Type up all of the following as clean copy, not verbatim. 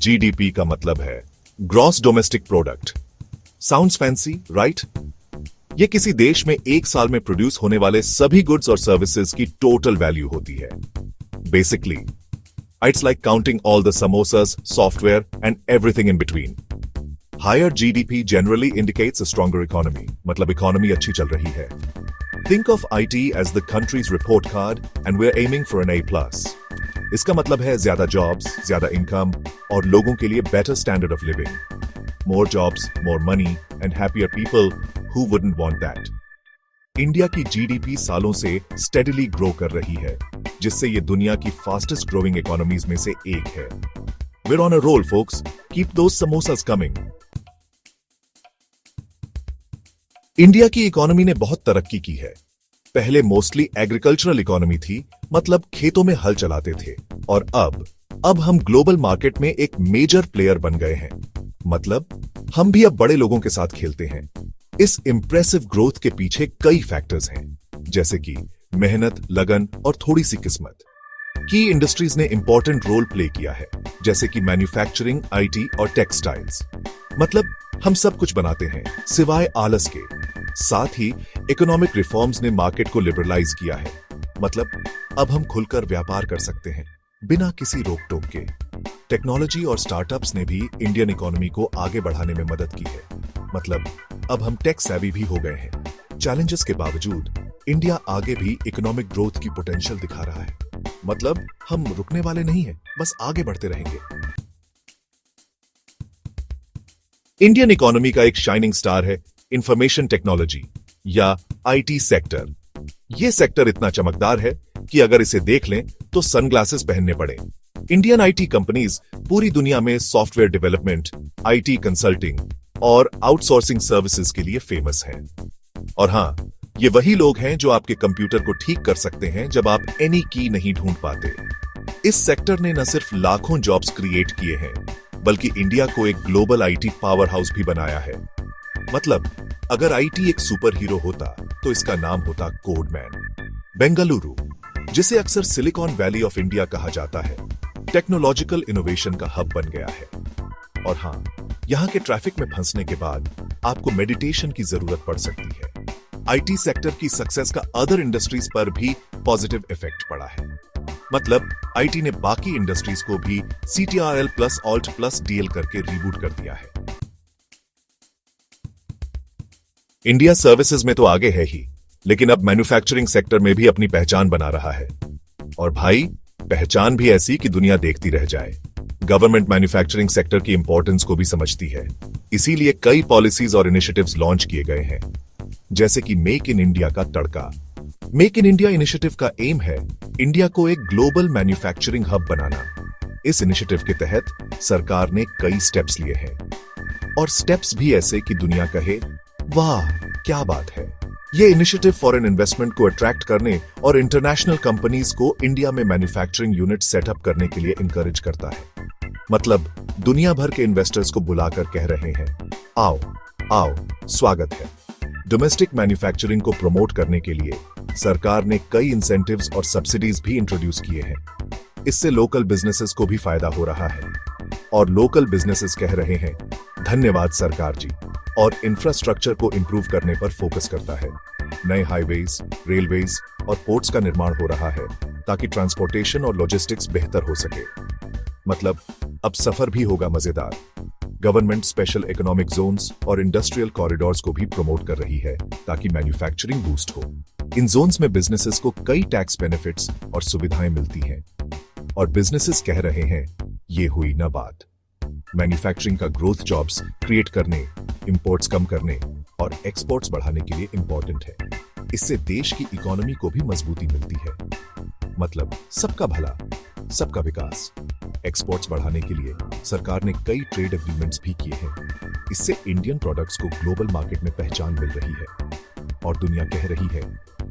GDP का मतलब है gross domestic product. Sounds fancy, right? ये किसी देश में एक साल में प्रोड्यूस होने वाले सभी गुड्स और सर्विसेज की टोटल वैल्यू होती है। Basically it's like counting all the samosas, software and everything in between. Higher GDP generally indicates a stronger economy, मतलब इकोनॉमी अच्छी चल रही है। Think of IT as the country's report card and we're aiming for an A+. इसका मतलब है ज्यादा jobs, ज्यादा इनकम और लोगों के लिए better standard of living. More jobs, more money and happier people who wouldn't want that. India की जीडीपी सालों से स्टेडीली ग्रो कर रही है, जिससे ये दुनिया की फास्टेस्ट ग्रोइंग इकोनॉमीज में से एक है। We're on a roll, folks. Keep those samosas coming. India की इकोनॉमी ने बहुत तरक्की की है। पहले मोस्टली एग्रीकल्चरल इकोनॉमी थी, मतलब खेतों में हल चलाते थे, और अब हम ग्लोबल मार्केट में एक मेजर प्लेयर बन गए हैं। मतलब हम भी अब बड़े लोगों के साथ खेलते हैं। इस इंप्रेसिव ग्रोथ के पीछे कई फैक्टर्स हैं, जैसे कि मेहनत, लगन और थोड़ी सी किस्मत। की इंडस्ट्रीज ने इंपॉर्टेंट रोल प्ले किया है, जैसे कि मैन्युफैक्चरिंग, आईटी और टेक्सटाइल्स। मतलब हम सब कुछ बनाते हैं सिवाय आलस के। साथ ही इकोनॉमिक रिफॉर्म्स ने मार्केट को लिबरलाइज किया है, मतलब अब हम खुलकर व्यापार कर सकते हैं बिना किसी रोक टोक के। टेक्नोलॉजी और स्टार्टअप्स ने भी इंडियन इकोनॉमी को आगे बढ़ाने में मदद की है, मतलब अब हम टेक सेवी भी हो गए हैं। चैलेंजेस के बावजूद इंडिया आगे भी इकोनॉमिक ग्रोथ की पोटेंशियल दिखा रहा है, मतलब हम रुकने वाले नहीं हैं, बस आगे बढ़ते रहेंगे। इंडियन इकोनॉमी का एक शाइनिंग स्टार है इंफॉर्मेशन टेक्नोलॉजी या आईटी सेक्टर। यह सेक्टर इतना चमकदार है कि अगर इसे देख लें तो सनग्लासेस पहनने पड़े। इंडियन आईटी कंपनीज पूरी दुनिया में सॉफ्टवेयर डेवलपमेंट, आईटी कंसल्टिंग और आउटसोर्सिंग सर्विसेज के लिए फेमस हैं। और हां, ये वही लोग हैं जो आपके कंप्यूटर को ठीक कर सकते हैं जब आप एनी की नहीं ढूंढ पाते। इस सेक्टर ने न सिर्फ लाखों जॉब्स क्रिएट किए हैं, बल्कि इंडिया को एक ग्लोबल आईटी पावर हाउस भी बनाया है। मतलब अगर आईटी एक सुपर हीरो होता तो इसका नाम होता कोडमैन। बेंगलुरु, जिसे अक्सर सिलिकॉन वैली ऑफ इंडिया कहा जाता है, टेक्नोलॉजिकल इनोवेशन का हब बन गया है। और हां, यहां के ट्रैफिक में फंसने के बाद आपको मेडिटेशन की जरूरत पड़ सकती है। आईटी सेक्टर की सक्सेस का अदर इंडस्ट्रीज पर भी पॉजिटिव इफेक्ट पड़ा है। मतलब आईटी ने बाकी इंडस्ट्रीज को भी CTRL plus alt plus DL करके रीबूट कर दिया है। इंडिया सर्विसेज में तो आगे है ही, लेकिन अब मैन्युफैक्चरिंग सेक्टर में भी अपनी पहचान बना रहा है। और भाई, पहचान भी ऐसी कि दुनिया देखती रह जाए। गवर्नमेंट मैन्युफैक्चरिंग सेक्टर की इंपॉर्टेंस को भी समझती है, इसीलिए कई पॉलिसीज और इनिशिएटिव्स लॉन्च किए गए हैं, जैसे कि मेक इन इंडिया का तड़का। मेक इन इंडिया इनिशिएटिव का एम है इंडिया को एक ग्लोबल मैन्युफैक्चरिंग हब बनाना। इस इनिशिएटिव के तहत सरकार ने कई स्टेप्स लिए हैं, और स्टेप्स भी ऐसे कि दुनिया कहे, वाह क्या बात है। यह इनिशिएटिव फॉरेन इन्वेस्टमेंट को अट्रैक्ट करने और इंटरनेशनल कंपनीज को इंडिया में मैन्युफैक्चरिंग यूनिट सेटअप करने के लिए इंकरेज करता है। मतलब दुनिया भर के इन्वेस्टर्स को बुलाकर कह रहे हैं, आओ आओ, स्वागत है। डोमेस्टिक मैन्युफैक्चरिंग को प्रमोट करने के लिए सरकार ने कई इंसेंटिव्स और सब्सिडीज भी इंट्रोड्यूस किए हैं। इससे लोकल बिजनेसेस को भी फायदा हो रहा है, और लोकल बिजनेसेस कह रहे हैं, धन्यवाद सरकार जी, और इंफ्रास्ट्रक्चर को इंप्रूव करने पर फोकस करता है। नए हाईवेज, रेलवेज और पोर्ट्स का निर्माण हो रहा है ताकि ट्रांसपोर्टेशन और लॉजिस्टिक्स बेहतर हो सके। मतलब अब सफर भी होगा मजेदार। गवर्नमेंट स्पेशल इकोनॉमिक जोन्स और इंडस्ट्रियल कॉरिडोर्स को भी प्रमोट कर रही है ताकि मैन्युफैक्चरिंग बूस्ट हो। इन जोन्स में बिजनेसेस को कई टैक्स बेनिफिट्स और सुविधाएं मिलती हैं, और बिजनेसेस कह रहे हैं, ये हुई ना बात। मैन्युफैक्चरिंग का ग्रोथ जॉब्स क्रिएट करने, इंपोर्ट्स कम करने और एक्सपोर्ट्स बढ़ाने के लिए इंपॉर्टेंट है। इससे देश की इकोनॉमी को भी मजबूती मिलती है। मतलब सबका भला, सबका विकास। एक्सपोर्ट्स बढ़ाने के लिए सरकार ने कई ट्रेड एग्रीमेंट्स भी किए हैं। इससे इंडियन प्रोडक्ट्स को ग्लोबल मार्केट में पहचान मिल रही है, और दुनिया कह रही है,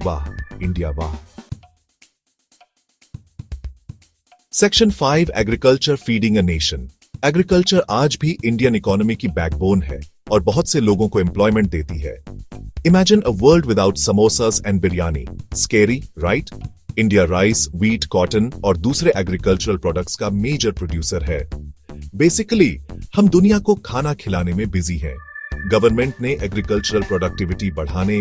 वाह इंडिया वाह। Section 5, agriculture feeding a nation. Agriculture आज भी इंडियन इकोनॉमी की बैकबोन है और बहुत से लोगों को एम्प्लॉयमेंट देती है। Imagine a world without samosas and biryani. Scary, right? India rice, wheat, cotton और दूसरे एग्रीकल्चरल प्रोडक्ट्स का मेजर प्रोड्यूसर है। बेसिकली हम दुनिया को खाना खिलाने में बिजी हैं। गवर्नमेंट ने एग्रीकल्चरल प्रोडक्टिविटी बढ़ाने,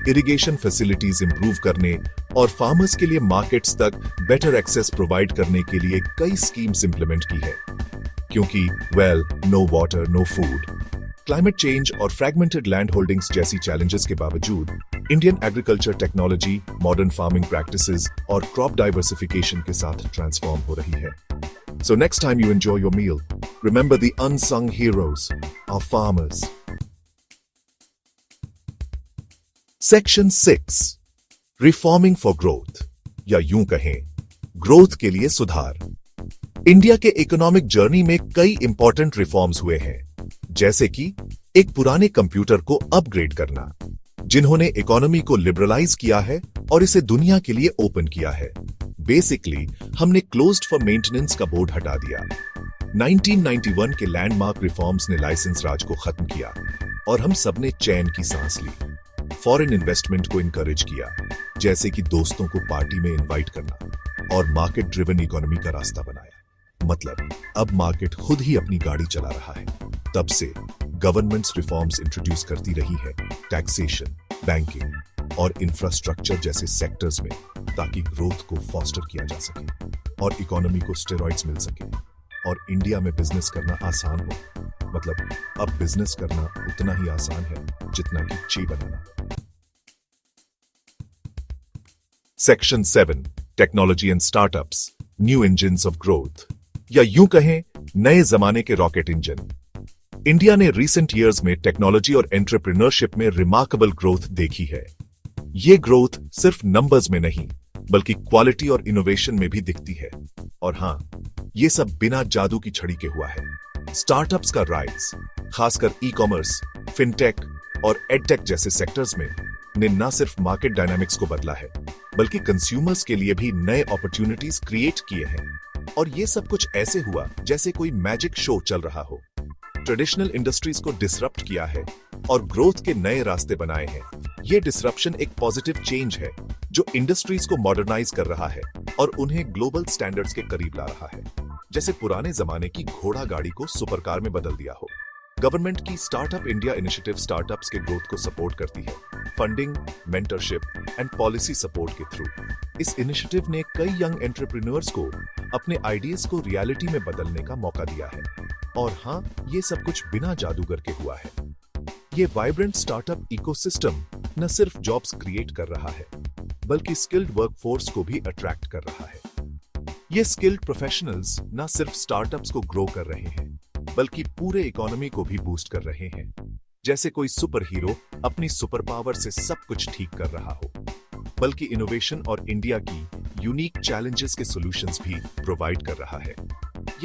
इरिगेशन फैसिलिटीज इंप्रूव करने और फार्मर्स के लिए मार्केट्स तक बेटर एक्सेस प्रोवाइड करने के लिए कई स्कीम्स इंप्लीमेंट की है। क्योंकि no water no food, climate change और फ्रैगमेंटेड लैंड होल्डिंग्स जैसी चैलेंजेस के बावजूद Indian agriculture technology, modern farming practices और क्रॉप डाइवर्सिफिकेशन के साथ ट्रांसफॉर्म हो रही है। So next time you enjoy your meal, remember the unsung heroes, our farmers. Section 6. Reforming for growth, या यूं कहें ग्रोथ के लिए सुधार। इंडिया के इकोनॉमिक जर्नी में कई इंपॉर्टेंट रिफॉर्म्स हुए हैं, जैसे कि एक पुराने कंप्यूटर को अपग्रेड करना, जिन्होंने इकोनॉमी को लिबरलाइज किया है और इसे दुनिया के लिए ओपन किया है। बेसिकली हमने क्लोज्ड फॉर मेंटेनेंस का बोर्ड हटा दिया। 1991 के लैंडमार्क रिफॉर्म्स ने लाइसेंस राज को खत्म किया और हम सबने चैन की सांस ली। फॉरेन इन्वेस्टमेंट को इनकरेज किया, जैसे कि दोस्तों को पार्टी में इनवाइट करना, और मार्केट ड्रिवन इकोनॉमी का रास्ता बनाया। मतलब अब मार्केट खुद ही अपनी गाड़ी चला रहा है। तब से गवर्नमेंट्स रिफॉर्म्स इंट्रोड्यूस करती रही है, टैक्सेशन, बैंकिंग और इंफ्रास्ट्रक्चर जैसे सेक्टर्स में, ताकि ग्रोथ को फॉस्टर किया जा सके और इकोनॉमी को स्टेरॉइड्स मिल सके और इंडिया में बिजनेस करना आसान हो। मतलब अब बिजनेस करना उतना ही आसान है जितना कि ची बनाना। Section 7, technology and startups, new engines of growth, या यूं कहें नए जमाने के रॉकेट इंजन। इंडिया ने रिसेंट ईयर्स में टेक्नोलॉजी और एंटरप्रेन्योरशिप में रिमार्केबल ग्रोथ देखी है। ये ग्रोथ सिर्फ नंबर्स में नहीं, बल्कि क्वालिटी और इनोवेशन में भी दिखती है। और हां, ये सब बिना जादू की छड़ी के हुआ है। स्टार्टअप्स का राइज, खासकर ई कॉमर्स, फिनटेक और एडटेक जैसे सेक्टर्स में, ने न सिर्फ मार्केट डायनामिक्स को बदला है, बल्कि कंज्यूमर्स के लिए भी नए अपॉर्चुनिटीज क्रिएट किए हैं। और ये सब कुछ ऐसे हुआ जैसे कोई मैजिक शो चल रहा हो। ट्रेडिशनल इंडस्ट्रीज को डिसरप्ट किया है और ग्रोथ के नए रास्ते बनाए हैं। ये डिसरप्शन एक पॉजिटिव चेंज है जो इंडस्ट्रीज को मॉडर्नाइज कर रहा है और उन्हें ग्लोबल स्टैंडर्ड्स के करीब ला रहा है। जैसे पुराने जमाने की घोड़ा गाड़ी को सुपरकार में बदल दिया हो। गवर्नमेंट की स्टार्टअप इंडिया इनिशिएटिव स्टार्टअप्स के ग्रोथ को सपोर्ट करती है, funding, mentorship and policy support के थ्रू। इस इनिशिएटिव ने कई यंग एंटरप्रेन्योर्स को अपने आइडियाज को रियलिटी में बदलने का मौका दिया है। और हां, ये सब कुछ बिना जादूगर के हुआ है। ये वाइब्रेंट स्टार्टअप इकोसिस्टम न सिर्फ जॉब्स क्रिएट कर रहा है, बल्कि स्किल्ड वर्कफोर्स को भी अट्रैक्ट कर रहा है। ये स्किल्ड प्रोफेशनल्स न सिर्फ स्टार्टअप्स को ग्रो कर रहे हैं, बल्कि पूरे इकोनॉमी को भी बूस्ट कर रहे हैं। जैसे कोई सुपर हीरो अपनी सुपर पावर से सब कुछ ठीक कर रहा हो, बल्कि इनोवेशन और इंडिया की यूनिक चैलेंजेस के सॉल्यूशंस भी प्रोवाइड कर रहा है।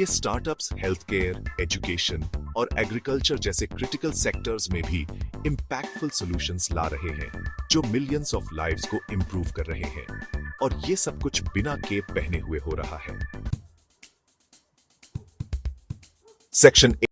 ये स्टार्टअप्स हेल्थ केयर, एजुकेशन और एग्रीकल्चर जैसे क्रिटिकल सेक्टर्स में भी इंपैक्टफुल सॉल्यूशंस ला रहे हैं, जो मिलियंस ऑफ लाइव्स को इंप्रूव कर रहे हैं। और ये सब कुछ बिना केप पहने हुए हो रहा है। सेक्शन